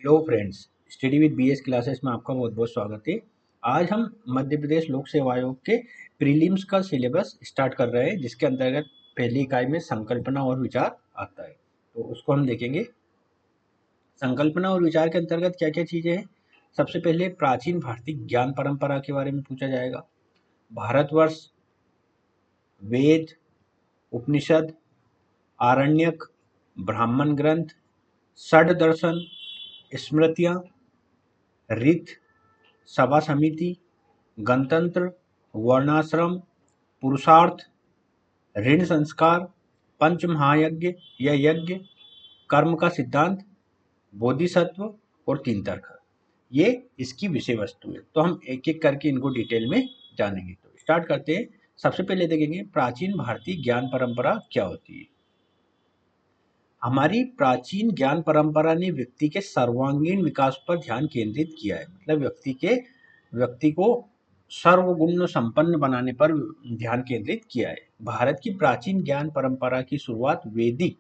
Hello friends, study with BS classes में आपका बहुत बहुत स्वागत है। आज हम मध्य प्रदेश लोक सेवा आयोग के प्रीलिम्स का सिलेबस स्टार्ट कर रहे हैं, जिसके अंतर्गत पहली इकाई में संकल्पना और विचार आता है। तो उसको हम देखेंगे। संकल्पना और विचार के अंतर्गत क्या क्या चीज़ें हैं। सबसे पहले प्राचीन भारतीय ज्ञान परंपरा के बारे में पूछा जाएगा। भारतवर्ष, वेद, उपनिषद, आरण्यक, ब्राह्मण ग्रंथ, षड दर्शन, स्मृतियाँ, रीत, सभा समिति, गणतंत्र, वर्णाश्रम, पुरुषार्थ, ऋण संस्कार, पंच महायज्ञ या यज्ञ, कर्म का सिद्धांत, बोधिसत्व और तीन तर्क। ये इसकी विषय वस्तु है। तो हम एक एक करके इनको डिटेल में जानेंगे। तो स्टार्ट करते हैं। सबसे पहले देखेंगे प्राचीन भारतीय ज्ञान परंपरा क्या होती है। हमारी प्राचीन ज्ञान परंपरा ने व्यक्ति के सर्वांगीण विकास पर ध्यान केंद्रित किया है। मतलब व्यक्ति को सर्वगुण संपन्न बनाने पर ध्यान केंद्रित किया है। भारत की प्राचीन ज्ञान परंपरा की शुरुआत वैदिक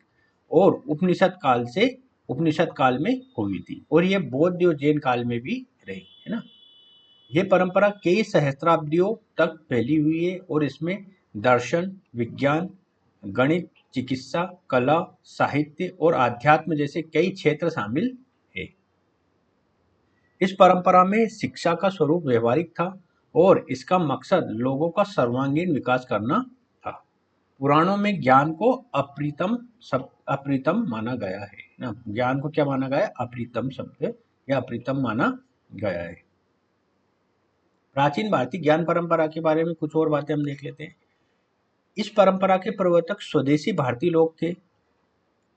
और उपनिषद काल में हुई थी, और यह बौद्ध और जैन काल में भी रही है ना। यह परंपरा कई सहस्त्राब्दियों तक फैली हुई है, और इसमें दर्शन, विज्ञान, गणित, चिकित्सा, कला, साहित्य और आध्यात्म जैसे कई क्षेत्र शामिल है। इस परंपरा में शिक्षा का स्वरूप व्यवहारिक था, और इसका मकसद लोगों का सर्वांगीण विकास करना था। पुराणों में ज्ञान को अप्रीतम माना गया है ना। ज्ञान को क्या माना गया है? अप्रीतम शब्द या अप्रीतम माना गया है। प्राचीन भारतीय ज्ञान परंपरा के बारे में कुछ और बातें हम देख लेते हैं। इस परंपरा के प्रवर्तक स्वदेशी भारतीय लोग थे।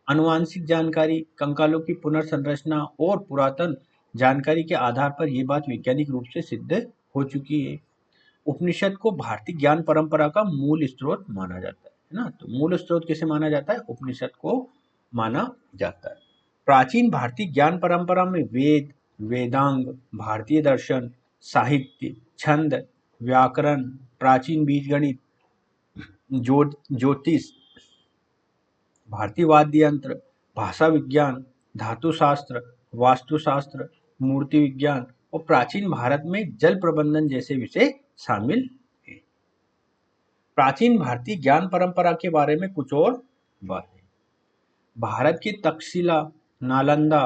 आनुवांशिक जानकारी, कंकालों की पुनर्संरचना और पुरातन जानकारी के आधार पर यह बात वैज्ञानिक रूप से सिद्ध हो चुकी है। उपनिषद को भारतीय ज्ञान परंपरा का मूल स्रोत माना जाता है ना। तो मूल स्रोत किसे माना जाता है? उपनिषद को माना जाता है। प्राचीन भारतीय ज्ञान परंपरा में वेद, वेदांग, भारतीय दर्शन, साहित्य, छंद, व्याकरण, प्राचीन बीजगणित, ज्योतिष, भारतीय वाद्य यंत्र, भाषा विज्ञान, धातु शास्त्र, वास्तुशास्त्र, मूर्ति विज्ञान और प्राचीन भारत में जल प्रबंधन जैसे विषय शामिल हैं। प्राचीन भारतीय ज्ञान परंपरा के बारे में कुछ और बातें। भारत की तक्षशिला, नालंदा,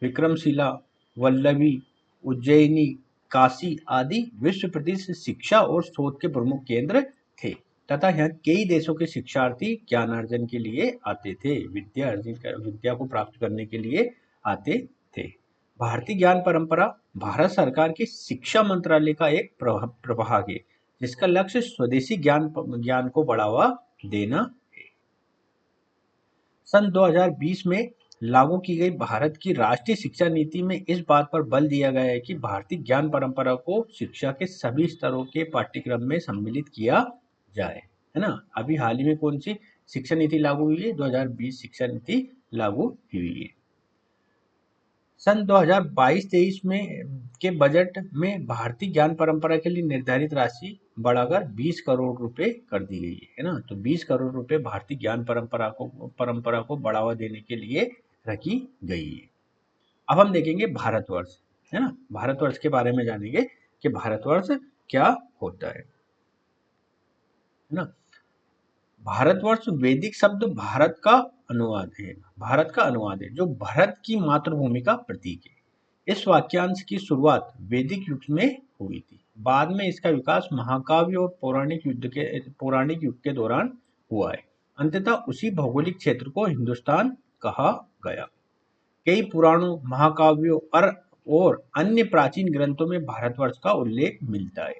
विक्रमशिला, वल्लभी, उज्जैनी, काशी आदि विश्व प्रसिद्ध शिक्षा और शोध के प्रमुख केंद्र थे, तथा यहाँ कई देशों के शिक्षार्थी ज्ञानार्जन के लिए आते थे। विद्या को प्राप्त करने के लिए आते थे। भारतीय ज्ञान परंपरा भारत सरकार के शिक्षा मंत्रालय का एक प्रभाग है, जिसका लक्ष्य स्वदेशी ज्ञान को बढ़ावा देना है। सन 2020 में लागू की गई भारत की राष्ट्रीय शिक्षा नीति में इस बात पर बल दिया गया है कि भारतीय ज्ञान परंपरा को शिक्षा के सभी स्तरों के पाठ्यक्रम में सम्मिलित किया जाए, है ना। अभी हाल ही में कौन सी शिक्षा नीति लागू हुई है? 2020 शिक्षा नीति लागू हुई है। सन 2022-23 में के बजट में भारतीय ज्ञान परंपरा के लिए निर्धारित राशि बढ़ाकर 20 करोड़ रुपए कर दी गई है ना। तो 20 करोड़ रुपए भारतीय ज्ञान परंपरा को बढ़ावा देने के लिए रखी गई है। अब हम देखेंगे भारतवर्ष, है ना। भारतवर्ष के बारे में जानेंगे कि भारतवर्ष क्या होता है ना। भारतवर्ष वैदिक शब्द भारत का अनुवाद है, जो भारत की मातृभूमि का प्रतीक है। इस वाक्यांश की शुरुआत वैदिक युग में हुई थी। बाद में इसका विकास महाकाव्य और पौराणिक युग के दौरान हुआ है। अंततः उसी भौगोलिक क्षेत्र को हिंदुस्तान कहा गया। कई पुराणों, महाकाव्यों और अन्य प्राचीन ग्रंथों में भारतवर्ष का उल्लेख मिलता है।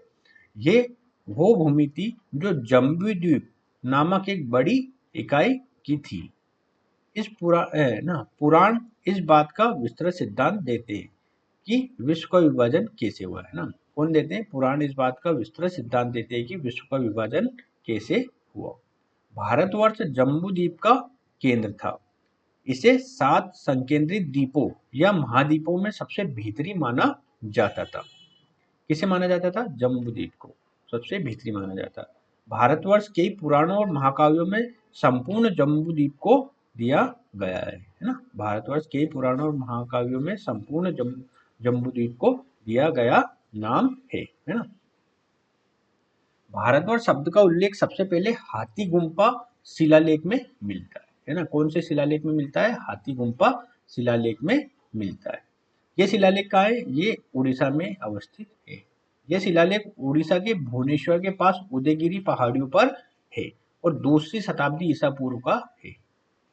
ये वो भूमि थी जो जम्बूद्वीप नामक एक बड़ी इकाई की थी। पुराण इस बात का विस्तृत सिद्धांत देते हैं कि विश्व का विभाजन कैसे हुआ, है ना। कौन देते हैं? पुराण इस बात का विस्तृत सिद्धांत देते हैं कि विश्व का विभाजन कैसे हुआ। भारतवर्ष जम्बूद्वीप का केंद्र था। इसे 7 संकेंद्रित द्वीपों या महाद्वीपों में सबसे भीतरी माना जाता था। किसे माना जाता था? जम्बूद्वीप को सबसे भीतरी माना जाता। भारतवर्ष कई पुराणों और महाकाव्यों में संपूर्ण जम्बूद्वीप को दिया गया है है ना। भारतवर्ष के पुराणों और महाकाव्यों में संपूर्ण जम्बूद्वीप को दिया गया नाम है ना। भारतवर्ष शब्द का उल्लेख सबसे पहले हाथी गुम्पा शिलालेख में मिलता है ना। कौन से शिलालेख में मिलता है? हाथी गुम्पा शिलालेख में मिलता है। ये शिलालेख कहाँ है? ये उड़ीसा में अवस्थित है। यह शिलालेख उड़ीसा के भुवनेश्वर के पास उदयगिरी पहाड़ियों पर है और दूसरी शताब्दी ईसा पूर्व का है।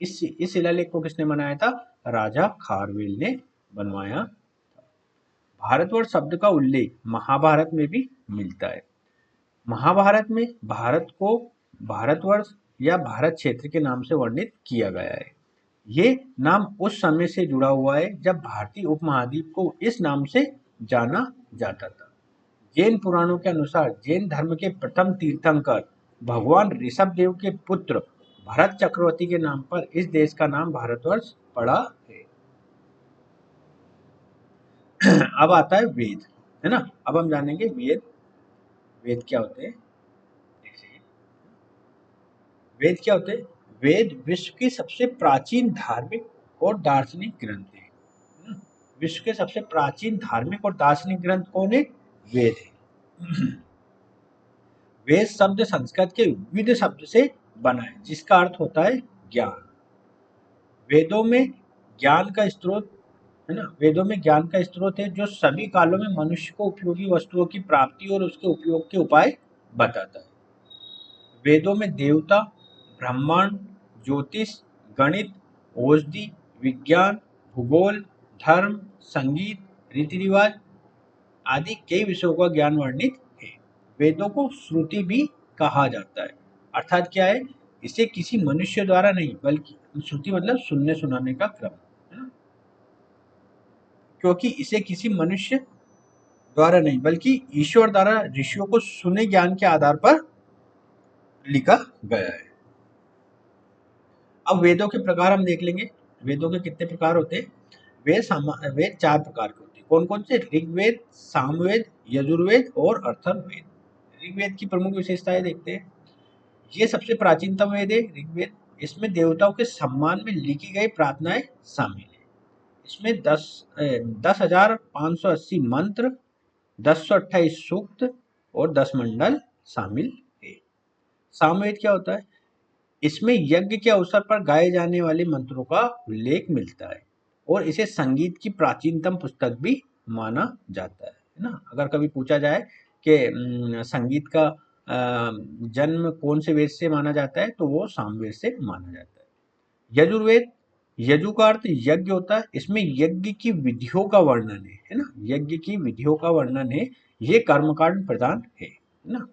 इस शिलालेख को किसने बनाया था? राजा खारवेल ने बनवाया। भारतवर्ष शब्द का उल्लेख महाभारत में भी मिलता है। महाभारत में भारत को भारतवर्ष या भारत क्षेत्र के नाम से वर्णित किया गया है। ये नाम उस समय से जुड़ा हुआ है जब भारतीय उपमहाद्वीप को इस नाम से जाना जाता था। जैन पुराणों के अनुसार जैन धर्म के प्रथम तीर्थंकर भगवान ऋषभ देव के पुत्र भरत चक्रवर्ती के नाम पर इस देश का नाम भारतवर्ष पड़ा है। अब आता है वेद, है ना। अब हम जानेंगे वेद। वेद क्या होते हैं? वेद क्या होते हैं? वेद विश्व के सबसे प्राचीन धार्मिक और दार्शनिक ग्रंथ है। विश्व के सबसे प्राचीन धार्मिक और दार्शनिक ग्रंथ कौन है? वेद है। वेद शब्द संस्कृत के विद शब्द से बना है जिसका अर्थ होता है ज्ञान। वेदों में ज्ञान का स्रोत है ना। वेदों में ज्ञान का स्रोत है जो सभी कालों में मनुष्य को उपयोगी वस्तुओं की प्राप्ति और उसके उपयोग के उपाय बताता है। वेदों में देवता, ब्रह्मांड, ज्योतिष, गणित, औषधि, विज्ञान, भूगोल, धर्म, संगीत, रीति रिवाज आदि कई विषयों का ज्ञान वर्णित है। वेदों को श्रुति भी कहा जाता है। अर्थात क्या है? इसे किसी मनुष्य द्वारा नहीं बल्कि श्रुति मतलब सुनने सुनाने का क्रम, है ना? क्योंकि इसे किसी मनुष्य द्वारा नहीं बल्कि ईश्वर द्वारा ऋषियों को सुने ज्ञान के आधार पर लिखा गया है। अब वेदों के प्रकार हम देख लेंगे। वेदों के कितने प्रकार होते हैं? वेद 4 प्रकार के होते हैं। कौन कौन से? ऋग्वेद, सामवेद, यजुर्वेद और अथर्ववेद। ऋग्वेद की प्रमुख विशेषताएं देखते हैं। ये सबसे प्राचीनतम वेद है ऋग्वेद। इसमें देवताओं के सम्मान में लिखी गई प्रार्थनाएं शामिल है। इसमें 10,580 मंत्र, 1028 सूक्त और 10 मंडल शामिल है। सामवेद क्या होता है? इसमें यज्ञ के अवसर पर गाए जाने वाले मंत्रों का उल्लेख मिलता है और इसे संगीत की प्राचीनतम पुस्तक भी माना जाता है ना। अगर कभी पूछा जाए कि संगीत का जन्म कौन से वेद से माना जाता है तो वो सामवेद से माना जाता है। यजुर्वेद, यजु का अर्थ यज्ञ होता है। इसमें यज्ञ की विधियों का वर्णन है ना। यज्ञ की विधियों का वर्णन है। ये कर्मकांड प्रधान है ना।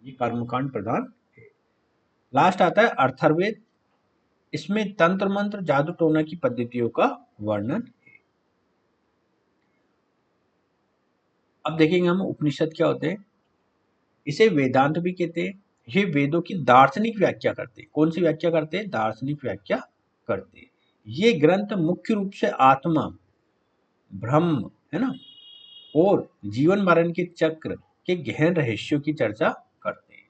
ये कर्मकांड प्रधान है। लास्ट आता है अथर्ववेद। इसमें तंत्र मंत्र जादू टोना की पद्धतियों का वर्णन है। अब देखेंगे हम उपनिषद क्या होते हैं। इसे वेदांत भी कहते हैं। ये वेदों की दार्शनिक व्याख्या करते हैं। कौन सी व्याख्या करते हैं? दार्शनिक व्याख्या करते हैं। ये ग्रंथ मुख्य रूप से आत्मा, ब्रह्म, है ना, और जीवन मरण के चक्र के गहन रहस्यों की चर्चा करते हैं।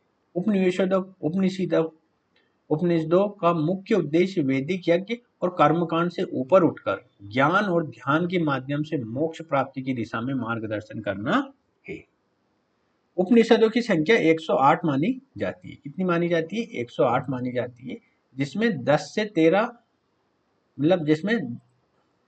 उपनिषदों का मुख्य उद्देश्य वैदिक यज्ञ और कर्मकांड से ऊपर उठकर ज्ञान और ध्यान के माध्यम से मोक्ष प्राप्ति की दिशा में मार्गदर्शन करना है। उपनिषदों की संख्या 108 मानी जाती है। कितनी मानी जाती है? 108 मानी जाती है, जिसमें 10 से 13 मतलब जिसमें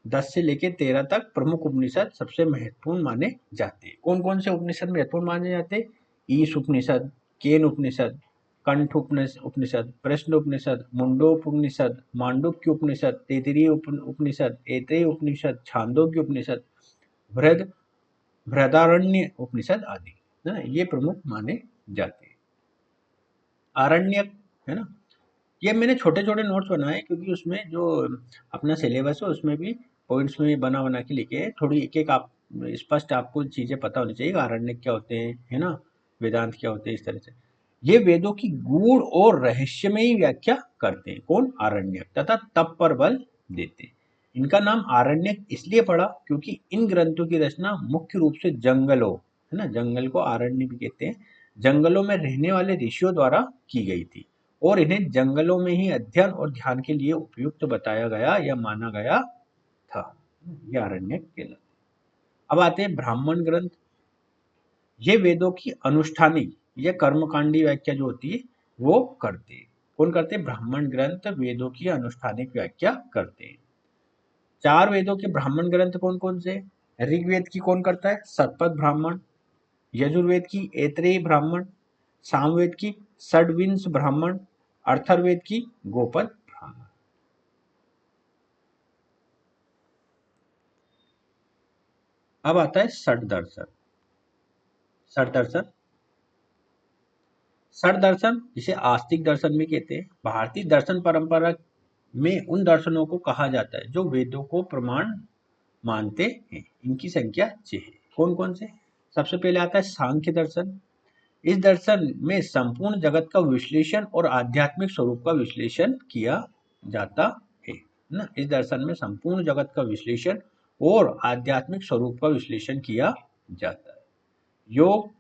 10 से लेकर 13 तक प्रमुख उपनिषद सबसे महत्वपूर्ण माने जाते हैं। कौन कौन से उपनिषद महत्वपूर्ण माने जाते हैं? ईश उपनिषद, केन उपनिषद, कंठ उपनिषद, प्रश्न उपनिषद, मुंडोपनिषद, मांडुक्य उपनिषद, तैत्तिरीय उपनिषद, ऐतरेय उपनिषद, छांदोग्य उपनिषद, बृहदारण्य उपनिषद आदि, है ना। ये प्रमुख माने जाते हैं। आरण्यक, है ना। ये मैंने छोटे छोटे नोट्स बनाए क्योंकि उसमें जो अपना सिलेबस है उसमें भी पॉइंट्स में बना के लिखे हैं। थोड़ी एक एक आप स्पष्ट आपको चीजें पता होनी चाहिए। आरण्यक क्या होते हैं, है ना, वेदांत क्या होते हैं, इस तरह से। ये वेदों की गूढ़ और रहस्यमयी व्याख्या करते हैं। कौन? आरण्यक। तथा तप पर बल देते हैं। इनका नाम आरण्यक इसलिए पड़ा क्योंकि इन ग्रंथों की रचना मुख्य रूप से जंगलों, है ना, जंगल को आरण्य भी कहते हैं, जंगलों में रहने वाले ऋषियों द्वारा की गई थी और इन्हें जंगलों में ही अध्ययन और ध्यान के लिए उपयुक्त बताया गया या माना गया था। ये आरण्यक कहलाते। अब आते हैं ब्राह्मण ग्रंथ। ये वेदों की अनुष्ठानिक या कर्मकांडी व्याख्या जो होती है वो करते हैं। कौन करते हैं? ब्राह्मण ग्रंथ वेदों की अनुष्ठानिक व्याख्या करते हैं। चार वेदों के ब्राह्मण ग्रंथ कौन कौन से? ऋग्वेद की कौन करता है? शतपथ ब्राह्मण। यजुर्वेद की ऐतरेय ब्राह्मण। सामवेद की षड्विंश ब्राह्मण। अथर्ववेद की गोपद ब्राह्मण। अब आता है षड दर्शन। षड दर्शन, षड दर्शन जिसे आस्तिक दर्शन भी कहते हैं, भारतीय दर्शन परंपरा में उन दर्शनों को कहा जाता है जो वेदों को प्रमाण मानते हैं। इनकी संख्या 6 है। कौन कौन से? सबसे पहले आता है सांख्य दर्शन। इस दर्शन में संपूर्ण जगत का विश्लेषण और आध्यात्मिक स्वरूप का विश्लेषण किया जाता है ना। इस दर्शन में संपूर्ण जगत का विश्लेषण और आध्यात्मिक स्वरूप का विश्लेषण किया जाता है। योग,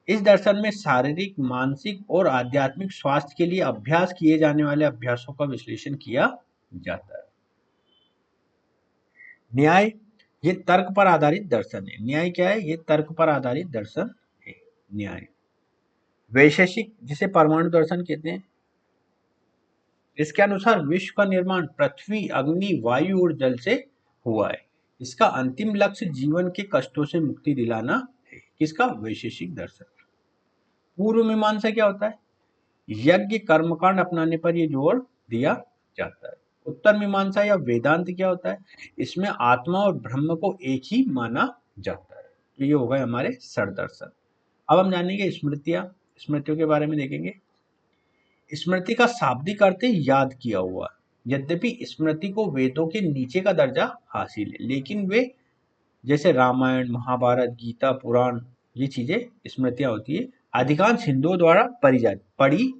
इस दर्शन में शारीरिक, मानसिक और आध्यात्मिक स्वास्थ्य के लिए अभ्यास किए जाने वाले अभ्यासों का विश्लेषण किया जाता है। न्याय, ये तर्क पर आधारित दर्शन है। न्याय क्या है? ये तर्क पर आधारित दर्शन है, न्याय। वैशेषिक, जिसे परमाणु दर्शन कहते हैं, इसके अनुसार विश्व का निर्माण पृथ्वी, अग्नि, वायु और जल से हुआ है। इसका अंतिम लक्ष्य जीवन के कष्टों से मुक्ति दिलाना है। किसका? वैशेषिक दर्शन। पूर्व मीमांसा क्या होता है? यज्ञ कर्मकांड अपनाने पर यह जोर दिया जाता है। उत्तर मीमांसा या वेदांत क्या होता है? इसमें आत्मा और ब्रह्म को एक ही माना जाता है। तो ये हो गए हमारे षड दर्शन। अब हम जानेंगे स्मृतियां। स्मृतियों के बारे में देखेंगे। स्मृति का शाब्दिक अर्थ है याद किया हुआ। यद्यपि स्मृति को वेदों के नीचे का दर्जा हासिल है, लेकिन वे जैसे रामायण, महाभारत, गीता, पुराण, ये चीजें स्मृतियां होती है, अधिकांश हिंदुओं द्वारा पढ़ी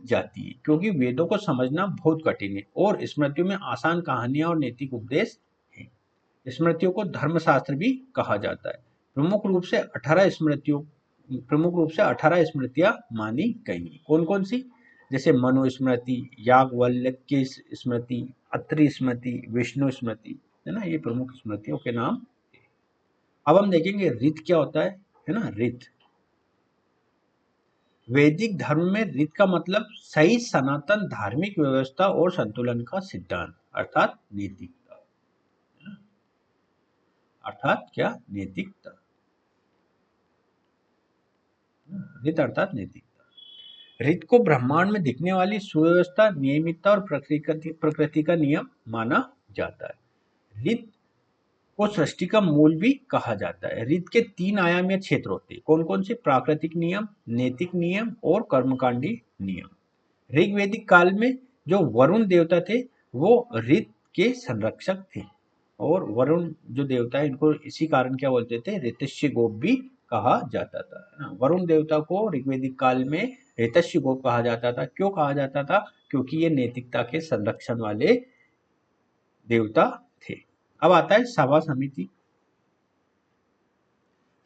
जाती है, क्योंकि वेदों को समझना बहुत कठिन है और स्मृतियों में आसान कहानियां और नैतिक उपदेश हैं। स्मृतियों को धर्मशास्त्र भी कहा जाता है। प्रमुख रूप से 18 स्मृतियां मानी गई। कौन कौन सी? जैसे मनुस्मृति, याज्ञवल्क्य स्मृति, अत्रि स्मृति, विष्णु स्मृति, है ना। ये प्रमुख स्मृतियों के नाम। अब हम देखेंगे रीत क्या होता है ना। रीत, वैदिक धर्म में रीत का मतलब सही सनातन धार्मिक व्यवस्था और संतुलन का सिद्धांत, अर्थात नैतिकता। अर्थात क्या? नैतिकता। रीत अर्थात नैतिकता। रीत को ब्रह्मांड में दिखने वाली सुव्यवस्था, नियमितता और प्रकृति का नियम माना जाता है। रीत को सृष्टि का मूल भी कहा जाता है। रीत के 3 आयामीय क्षेत्र होते हैं। कौन कौन से? प्राकृतिक नियम, नैतिक नियम और कर्मकांडी नियम। ऋग्वैदिक काल में जो वरुण देवता थे वो रीत के संरक्षक थे, और वरुण जो देवता है इनको इसी कारण क्या बोलते थे? ऋतस्य गोप भी कहा जाता था, है ना। वरुण देवता को ऋग्वैदिक काल में ऋतस्य गोप कहा जाता था। क्यों कहा जाता था? क्योंकि ये नैतिकता के संरक्षण वाले देवता थे। अब आता है सभा समिति।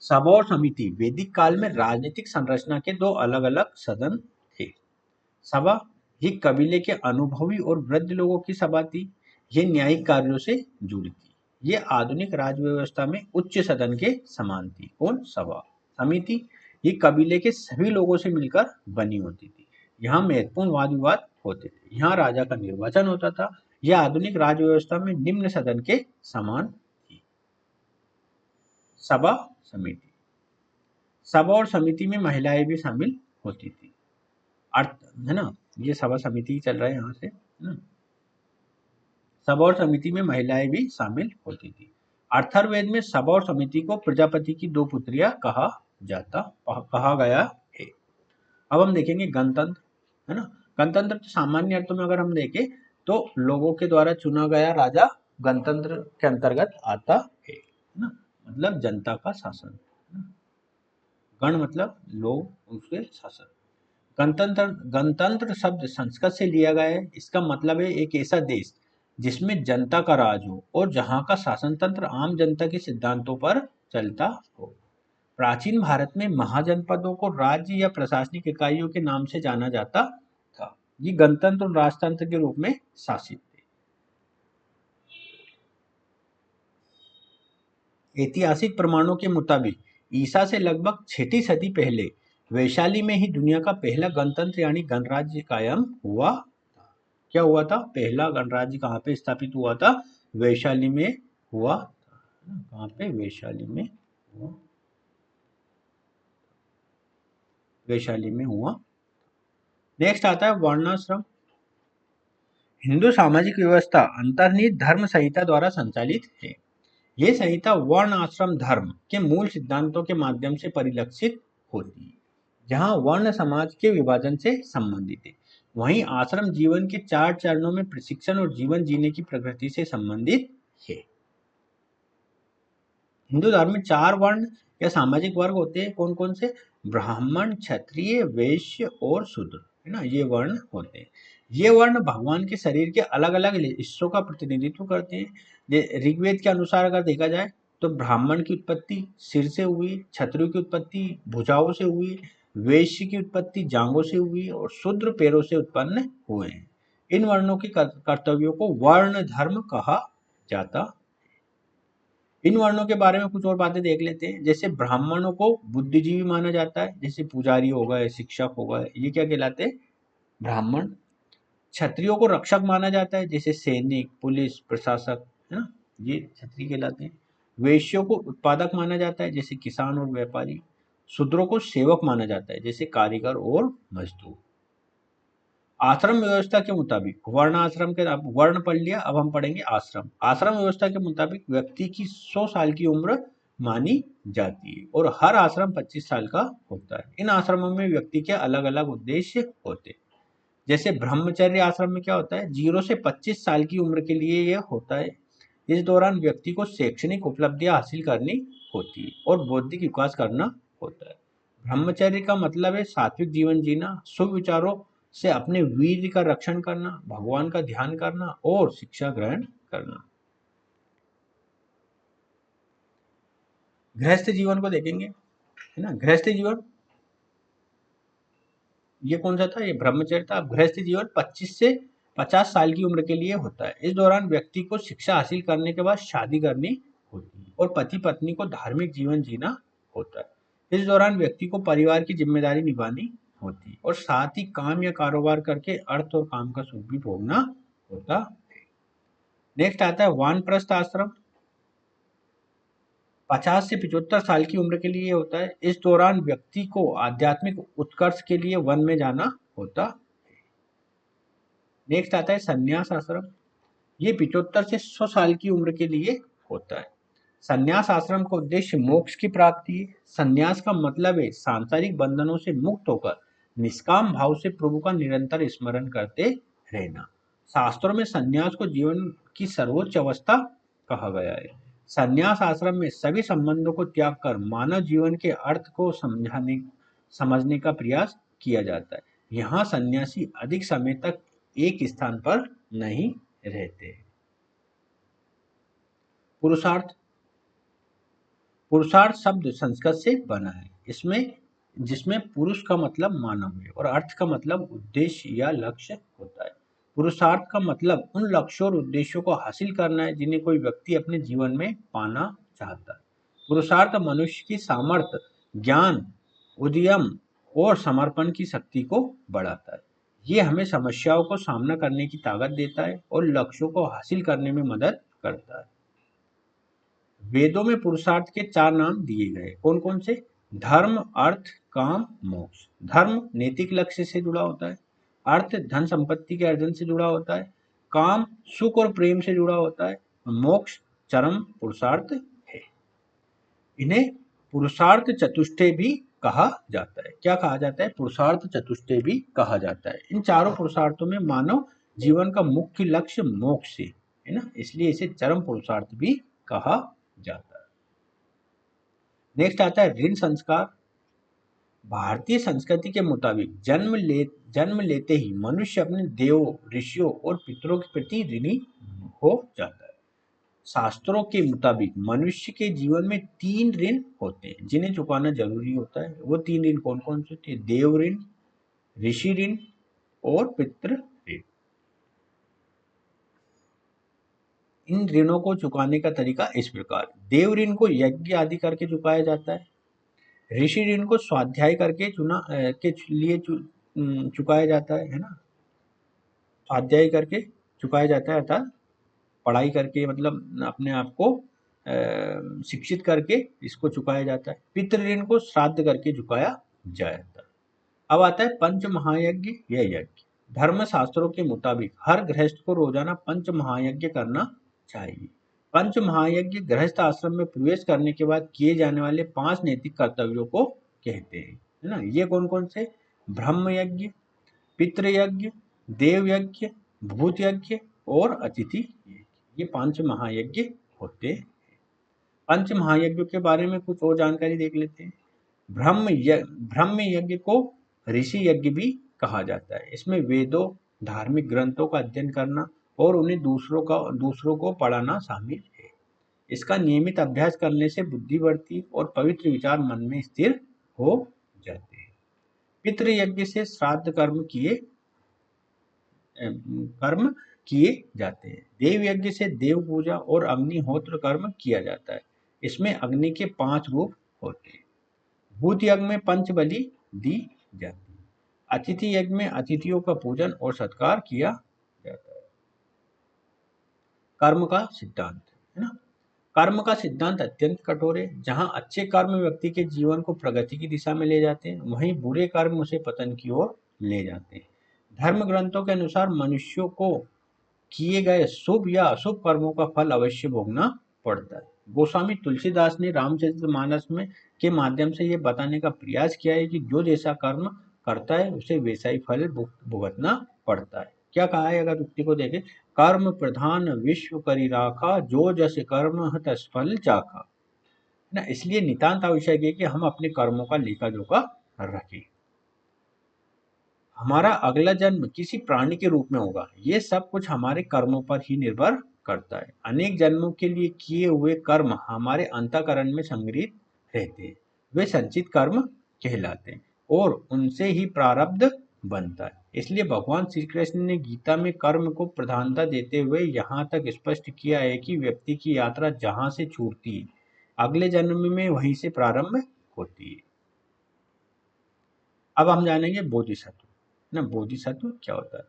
सभा और समिति वैदिक काल में राजनीतिक संरचना के 2 अलग अलग सदन थे। सभा ये कबीले के अनुभवी और वृद्ध लोगों की सभा थी। ये न्यायिक कार्यों से जुड़ी थी। ये आधुनिक राज व्यवस्था में उच्च सदन के समान थी। कौन? सभा। समिति ये कबीले के सभी लोगों से मिलकर बनी होती थी। यहाँ महत्वपूर्ण वाद विवाद होते थे। यहाँ राजा का निर्वाचन होता था। यह आधुनिक राज व्यवस्था में निम्न सदन के समान थी। सभा, समिति। सभा और समिति में महिलाएं भी शामिल होती थी। अर्थ, है ना। ये सभा समिति चल रहा है यहाँ से, है ना। सभा और समिति में महिलाएं भी शामिल होती थी। अथर्ववेद में सभा और समिति को प्रजापति की 2 पुत्रियां कहा गया है। अब हम देखेंगे गणतंत्र, है ना। गणतंत्र तो सामान्य अर्थों में अगर हम देखें तो लोगों के द्वारा चुना गया राजा गणतंत्र के अंतर्गत आता है ना। मतलब जनता का शासन। गण मतलब लोग, उसके शासन। गणतंत्र, गणतंत्र शब्द संस्कृत से लिया गया है। इसका मतलब है एक ऐसा देश जिसमें जनता का राज हो और जहां का शासन तंत्र आम जनता के सिद्धांतों पर चलता हो। प्राचीन भारत में महाजनपदों को राज्य या प्रशासनिक इकाइयों के नाम से जाना जाता था। ये गणतंत्र और राजतंत्र के रूप में शासित थे। ऐतिहासिक प्रमाणों के मुताबिक ईसा से लगभग 6ठी सदी पहले वैशाली में ही दुनिया का पहला गणतंत्र यानी गणराज्य कायम हुआ। क्या हुआ था? पहला गणराज्य कहाँ पे स्थापित हुआ था? वैशाली में हुआ। कहाँ पे? वैशाली में हुआ। वैशाली में हुआ। नेक्स्ट आता है वर्णाश्रम। हिंदू सामाजिक व्यवस्था अंतर्निहित धर्म संहिता द्वारा संचालित है। यह संहिता वर्ण आश्रम धर्म के मूल सिद्धांतों के माध्यम से परिलक्षित होती है, जहां वर्ण समाज के विभाजन से संबंधित है, वहीं आश्रम जीवन के 4 चरणों में प्रशिक्षण और जीवन जीने की प्रकृति से संबंधित है। हिंदू धर्म में 4 वर्ण या सामाजिक वर्ग होते हैं। कौन कौन से? ब्राह्मण, क्षत्रिय, वैश्य और शूद्र, है ना, ये वर्ण होते हैं। ये वर्ण भगवान के शरीर के अलग अलग हिस्सों का प्रतिनिधित्व करते हैं। ऋग्वेद के अनुसार अगर देखा जाए तो ब्राह्मण की उत्पत्ति सिर से हुई, क्षत्रिय की उत्पत्ति भुजाओं से हुई, वैश्य की उत्पत्ति जांघों से हुई और शूद्र पैरों से उत्पन्न हुए हैं। इन वर्णों के कर्तव्यों को वर्ण धर्म कहा जाता। इन वर्णों के बारे में कुछ और बातें देख लेते हैं। जैसे ब्राह्मणों को बुद्धिजीवी माना जाता है, जैसे पुजारी हो गए, शिक्षक हो गए, ये क्या कहलाते हैं? ब्राह्मण। क्षत्रियों को रक्षक माना जाता है, जैसे सैनिक, पुलिस, प्रशासक, है ना, ये क्षत्रिय कहलाते हैं। वैश्यों को उत्पादक माना जाता है, जैसे किसान और व्यापारी। शूद्रों को सेवक माना जाता है, जैसे कारीगर और मजदूर। आश्रम व्यवस्था के मुताबिक वर्ण आश्रम के, अब वर्ण पढ़ लिया, अब हम पढ़ेंगे आश्रम। आश्रम व्यवस्था के मुताबिक व्यक्ति की 100 साल की उम्र मानी जाती है और हर आश्रम 25 साल का होता है। इन आश्रमों में व्यक्ति के अलग अलग उद्देश्य होते हैं। जैसे ब्रह्मचर्य आश्रम में क्या होता है? 0 से 25 साल की उम्र के लिए यह होता है। इस दौरान व्यक्ति को शैक्षणिक उपलब्धियां हासिल करनी होती है और बौद्धिक विकास करना होता है। ब्रह्मचर्य का मतलब है सात्विक जीवन जीना, शुभ विचारों से अपने वीर्य का रक्षण करना, भगवान का ध्यान करना और शिक्षा ग्रहण करना। गृहस्थ जीवन को देखेंगे, है ना। गृहस्थ जीवन ये कौन सा था? ये ब्रह्मचर्य था। गृहस्थ जीवन 25 से 50 साल की उम्र के लिए होता है। इस दौरान व्यक्ति को शिक्षा हासिल करने के बाद शादी करनी होती है और पति पत्नी को धार्मिक जीवन जीना होता है। इस दौरान व्यक्ति को परिवार की जिम्मेदारी निभानी होती है और साथ ही काम या कारोबार करके अर्थ और काम का सुख भी भोगना होता है। नेक्स्ट आता है वानप्रस्थ आश्रम। 50 से 75 साल की उम्र के लिए होता है। इस दौरान व्यक्ति को आध्यात्मिक उत्कर्ष के लिए वन में जाना होता है। नेक्स्ट आता है संन्यास आश्रम। ये 75 से 100 साल की उम्र के लिए होता है। संन्यास आश्रम का उद्देश्य मोक्ष की प्राप्ति है। संन्यास का मतलब है सांसारिक बंधनों से मुक्त होकर निष्काम भाव से प्रभु का निरंतर स्मरण करते रहना। शास्त्रों में संन्यास को जीवन की सर्वोच्च अवस्था कहा गया है। संन्यास आश्रम में सभी संबंधों को त्याग कर मानव जीवन के अर्थ को समझने का प्रयास किया जाता है। यहाँ सन्यासी अधिक समय तक एक स्थान पर नहीं रहते। पुरुषार्थ। पुरुषार्थ शब्द संस्कृत से बना है, इसमें जिसमें पुरुष का मतलब मानव है और अर्थ का मतलब उद्देश्य या लक्ष्य होता है। पुरुषार्थ का मतलब उन लक्ष्यों और उद्देश्यों को हासिल करना है जिन्हें कोई व्यक्ति अपने जीवन में पाना चाहता है। पुरुषार्थ मनुष्य की सामर्थ्य, ज्ञान, उद्यम और समर्पण की शक्ति को बढ़ाता है। ये हमें समस्याओं को सामना करने की ताकत देता है और लक्ष्यों को हासिल करने में मदद करता है। वेदों में पुरुषार्थ के 4 नाम दिए गए। कौन कौन से? धर्म, अर्थ, काम, मोक्ष। धर्म नैतिक लक्ष्य से जुड़ा होता है। अर्थ धन संपत्ति के अर्जन से जुड़ा होता है। काम सुख और प्रेम से जुड़ा होता है। मोक्ष चरम पुरुषार्थ है। इन्हें पुरुषार्थ चतुष्टय भी कहा जाता है। क्या कहा जाता है? पुरुषार्थ चतुष्टय भी कहा जाता है। इन चारों पुरुषार्थों में मानव जीवन का मुख्य लक्ष्य मोक्ष है ना, इसलिए इसे चरम पुरुषार्थ भी कहा जाता है। नेक्स्ट आता है ऋण संस्कार। भारतीय संस्कृति के मुताबिक जन्म लेते ही मनुष्य अपने देवों, ऋषियों और पितरों के प्रति ऋणी हो जाता है। शास्त्रों के मुताबिक मनुष्य के जीवन में 3 ऋण होते हैं जिन्हें चुकाना जरूरी होता है। वो 3 ऋण कौन कौन से होते हैं? देव ऋण, ऋषि ऋण और पितृ ऋण। इन ऋणों को चुकाने का तरीका इस प्रकार, देव ऋण को यज्ञ आदि करके चुकाया जाता है, ऋषि ऋण को स्वाध्याय करके चुकाया जाता है ना, स्वाध्याय करके चुकाया जाता है, अर्थात पढ़ाई करके मतलब अपने आप को शिक्षित करके इसको चुकाया जाता है। पितृ ऋण को श्राद्ध करके चुकाया जाता है। अब आता है पंच महायज्ञ या यज्ञ। धर्म शास्त्रों के मुताबिक हर गृहस्थ को रोजाना पंच महायज्ञ करना चाहिए। पंच महायज्ञ गृहस्थ आश्रम में प्रवेश करने के बाद किए जाने वाले 5 नैतिक कर्तव्यों को कहते हैं, है ना। ये कौन कौन से? ब्रह्म यज्ञ, पितृ यज्ञ, देव यज्ञ, भूत यज्ञ और अतिथि यज्ञ। ये 5 महायज्ञ होते हैं। पंच महायज्ञों के बारे में कुछ और जानकारी देख लेते हैं। ब्रह्म यज्ञ को ऋषि यज्ञ भी कहा जाता है। इसमें वेदों, धार्मिक ग्रंथों का अध्ययन करना और उन्हें दूसरों को पढ़ाना शामिल है। इसका नियमित अभ्यास करने से बुद्धि बढ़ती और पवित्र विचार मन में स्थिर हो जाते हैं। पितृ यज्ञ से श्राद्ध कर्म किए जाते हैं। देव यज्ञ से देव पूजा और अग्निहोत्र कर्म किया जाता है। इसमें अग्नि के 5 रूप होते हैं। भूत यज्ञ में पंच बलि दी जाती है। अतिथि यज्ञ में अतिथियों का पूजन और सत्कार किया जाता है। कर्म का सिद्धांत, है ना। कर्म का सिद्धांत अत्यंत कठोर है। जहां अच्छे कर्म व्यक्ति के जीवन को प्रगति की दिशा में ले जाते हैं, वहीं बुरे कर्म उसे पतन की ओर ले जाते हैं। धर्म ग्रंथों के अनुसार मनुष्यों को किए गए शुभ या अशुभ कर्मों का फल अवश्य भोगना पड़ता है। गोस्वामी तुलसीदास ने रामचरितमानस में के माध्यम से यह बताने का प्रयास किया है कि जो जैसा कर्म करता है उसे वैसा ही फल भुगतना पड़ता है। क्या कहा है, अगर उक्ति को देखें, कर्म प्रधान विश्व करी राखा, जो जस कर्म तस फल चाखा, है ना। इसलिए नितांत आवश्यक है कि हम अपने कर्मों का लेखा जोखा रखें। हमारा अगला जन्म किसी प्राणी के रूप में होगा, ये सब कुछ हमारे कर्मों पर ही निर्भर करता है। अनेक जन्मों के लिए किए हुए कर्म हमारे अंतःकरण में संग्रहित रहते हैं, वे संचित कर्म कहलाते हैं और उनसे ही प्रारब्ध बनता है। इसलिए भगवान श्री कृष्ण ने गीता में कर्म को प्रधानता देते हुए यहाँ तक स्पष्ट किया है कि व्यक्ति की यात्रा जहाँ से छूटती है, अगले जन्म में वहीं से प्रारंभ होती है। अब हम जानेंगे बोधिसत्व ना। बोधिसत्व क्या होता है?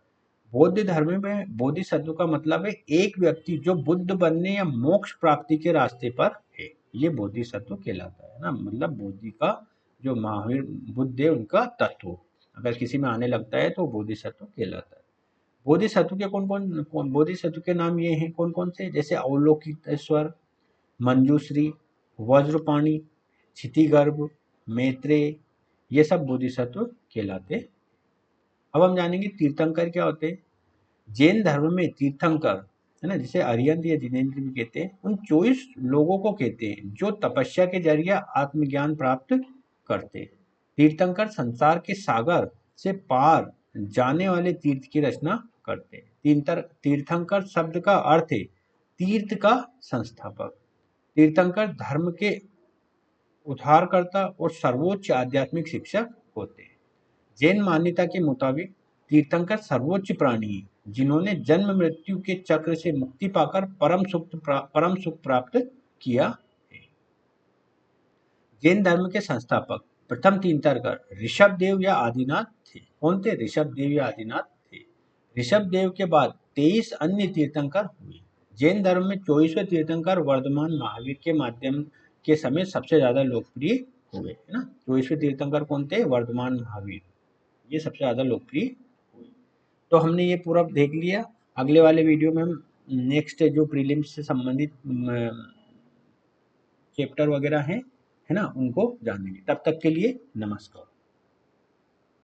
बौद्ध धर्म में बोधिसत्व का मतलब है एक व्यक्ति जो बुद्ध बनने या मोक्ष प्राप्ति के रास्ते पर है, ये बोधिसत्व कहलाता है ना। मतलब बोधि का जो महावीर बुद्ध है उनका तत्व अगर किसी में आने लगता है तो बोधिसत्व कहलाता है। बोधिसत्व के कौन बोधिसत्व के नाम ये हैं कौन कौन से? जैसे अवलोकितेश्वर, मंजूश्री, वज्रपाणी, क्षितिगर्भ, मैत्रेय, ये सब बोधिसत्व कहलाते हैं। अब हम जानेंगे तीर्थंकर क्या होते हैं। जैन धर्म में तीर्थंकर, है ना, जिसे अरिहंत या जिनेन्द्र भी कहते हैं, उन 24 लोगों को कहते हैं जो तपस्या के जरिए आत्मज्ञान प्राप्त करते हैं। तीर्थंकर संसार के सागर से पार जाने वाले तीर्थ की रचना करते हैं। तीर्थंकर शब्द का अर्थ है तीर्थ का संस्थापक। तीर्थंकर धर्म के उद्धारकर्ता और सर्वोच्च आध्यात्मिक शिक्षक होते हैं। जैन मान्यता के मुताबिक तीर्थंकर सर्वोच्च प्राणी हैं जिन्होंने जन्म मृत्यु के चक्र से मुक्ति पाकर परम सुख प्राप्त किया है। जैन धर्म के संस्थापक प्रथम तीर्थंकर ऋषभ देव या आदिनाथ थे। कौन थे? ऋषभ देव या आदिनाथ थे। ऋषभ देव के बाद 23 अन्य तीर्थंकर हुए। जैन धर्म में 24वें तीर्थंकर वर्धमान महावीर के माध्यम के समय सबसे ज्यादा लोकप्रिय हुए, है ना। 24वें तीर्थंकर कौन थे? वर्धमान महावीर, ये सबसे ज्यादा लोकप्रिय हुए। तो हमने ये पूरा देख लिया। अगले वाले वीडियो में हम नेक्स्ट जो प्रीलिम्स से संबंधित चैप्टर वगैरह हैं, है ना, उनको जानेंगे। तब तक के लिए नमस्कार।